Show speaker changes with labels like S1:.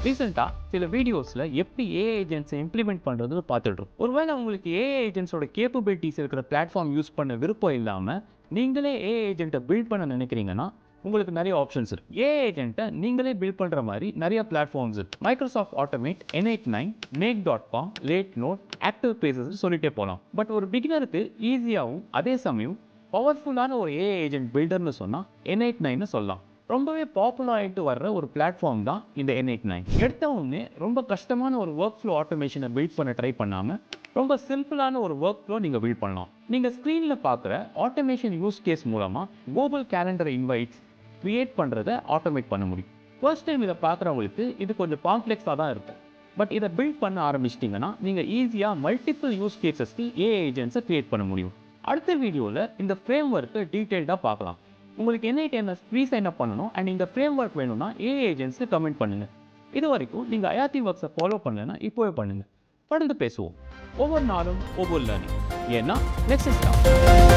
S1: ரீசெண்டாக சில வீடியோஸில் எப்படி ஏஐ ஏஜென்ட்ஸை இம்ப்ளிமெண்ட் பண்ணுறதுன்னு பார்த்துட்ருக்கோம். ஒருவேளை உங்களுக்கு ஏஐ ஏஜென்ட்ஸோட கேப்பபிலிட்டிஸ் இருக்கிற பிளாட்ஃபார்ம் யூஸ் பண்ண விருப்பம் இல்லாமல் நீங்களே ஏஐ ஏஜென்ட்டை பில்ட் பண்ண நினைக்கிறீங்கன்னா உங்களுக்கு நிறைய ஆப்ஷன்ஸ் இருக்குது. ஏஐ ஏஜென்ட்டை நீங்களே பில்ட் பண்ணுற மாதிரி நிறைய பிளாட்ஃபார்ம்ஸ் இருக்குது. Microsoft Automate, N89, Make.com, Latenode, Activepieces சொல்லிட்டே போகலாம். பட் ஒரு பிகினருக்கு ஈஸியாகவும் அதே சமயம் பவர்ஃபுல்லான ஒரு ஏஐ ஏஜென்ட் பில்டர்னு சொன்னால் N89 சொல்லலாம். ரொம்பவே பாப்புலர் ஆகிட்டு வர்ற ஒரு பிளாட்ஃபார்ம் தான் இந்த N89. எடுத்தவொடனே ரொம்ப கஷ்டமான ஒரு ஒர்க் ஃப்ளோ ஆட்டோமேஷனை பில்ட் பண்ண ட்ரை பண்ணாமல் ரொம்ப சிம்பிளான ஒரு ஒர்க் ஃப்ளோ நீங்கள் பில்ட் பண்ணலாம். நீங்கள் ஸ்க்ரீனில் பார்க்குற ஆட்டோமேஷன் யூஸ் கேஸ் மூலமாக கூகுள் கேலண்டர் இன்வைட்ஸ் க்ரியேட் பண்ணுறதை ஆட்டோமேட் பண்ண முடியும். ஃபர்ஸ்ட் டைம் இதை பார்க்குறவங்களுக்கு இது கொஞ்சம் காம்ப்ளெக்ஸாக தான் இருக்கும். பட் இதை பில்ட் பண்ண ஆரம்பிச்சிட்டிங்கன்னா நீங்கள் ஈஸியாக மல்டிபிள் யூஸ் கேசஸ்க்கு ஏஐ ஏஜென்ட்ஸை க்ரியேட் பண்ண முடியும். அடுத்த வீடியோவில் இந்த ஃப்ரேம் ஒர்க்கை டீட்டெயில்டாக பார்க்கலாம். உங்களுக்கு N8N ஃப்ரீ சைன் அப் பண்ணணும் அண்ட் இந்த ஃப்ரேம் ஒர்க் வேணும்னா ஏஐ ஏஜென்ட்ஸை கமெண்ட் பண்ணுங்கள். இது வரைக்கும் நீங்கள் IRT ஒர்க்ஸை ஃபாலோ பண்ணலைன்னா இப்போவே பண்ணுங்கள். தொடர்ந்து பேசுவோம். ஒவ்வொரு நாளும் ஒவ்வொரு லேர்னிங். ஏன்னா நெக்ஸ்ட் ஸ்டாப்.